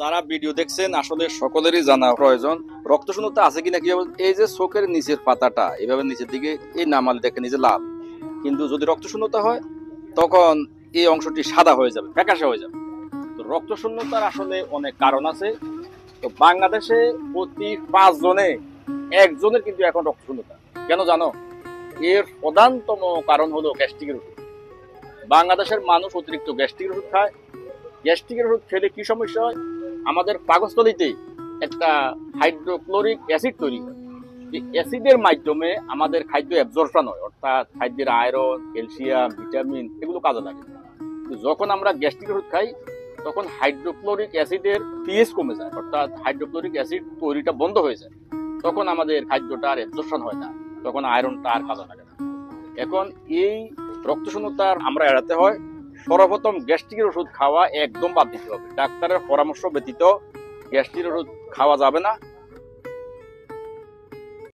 যারা ভিডিও দেখছেন আসলে সকলেরই জানা প্রয়োজন রক্ত শূন্যতা আছে কিনা কিভাবে। এই যে চোখের নিচের পাতাটা এভাবে নিচের দিকে এই নামালি দেখে নিজে লাল, কিন্তু যদি রক্ত শূন্যতা হয় তখন এই অংশটি সাদা হয়ে যাবে, ফ্যাকাশে হয়ে যাবে। তো রক্ত শূন্যতার আসলে অনেক কারণ আছে। তো বাংলাদেশে প্রতি 5 জনে একজনের কিন্তু এখন রক্ত শূন্যতা। কেন জানো? এর প্রধানতম কারণ হলো গ্যাস্ট্রিকের ওষুধ। বাংলাদেশের মানুষ অতিরিক্ত গ্যাস্ট্রিকের ওষুধ খায়। গ্যাস্ট্রিকের ওষুধ খেলে কি সমস্যা হয়? আমাদের পাকস্থলীতে একটা হাইড্রোক্লোরিক অ্যাসিড তৈরি হয়। এই অ্যাসিডের মাধ্যমে আমাদের খাদ্য অ্যাবজর্পশন হয়, অর্থাৎ খাদ্যের আয়রন, ক্যালসিয়াম, ভিটামিন এগুলো কাজে লাগে। যখন আমরা গ্যাস্ট্রিক ওষুধ খাই তখন হাইড্রোক্লোরিক অ্যাসিডের পিএইচ কমে যায়, অর্থাৎ হাইড্রোক্লোরিক অ্যাসিড তৈরিটা বন্ধ হয়ে যায়। তখন আমাদের খাদ্যটা আর অ্যাবজর্পশন হয় না, তখন আয়রনটা আর কাজে লাগে না। এখন এই রক্তশূন্যতার আমরা এড়াতে হয়, সর্বপ্রথম গ্যাস্ট্রিকের ওষুধ খাওয়া একদম বাদ দিতে হবে। ডাক্তারের পরামর্শ ব্যতীত গ্যাস্ট্রিকের ওষুধ খাওয়া যাবে না।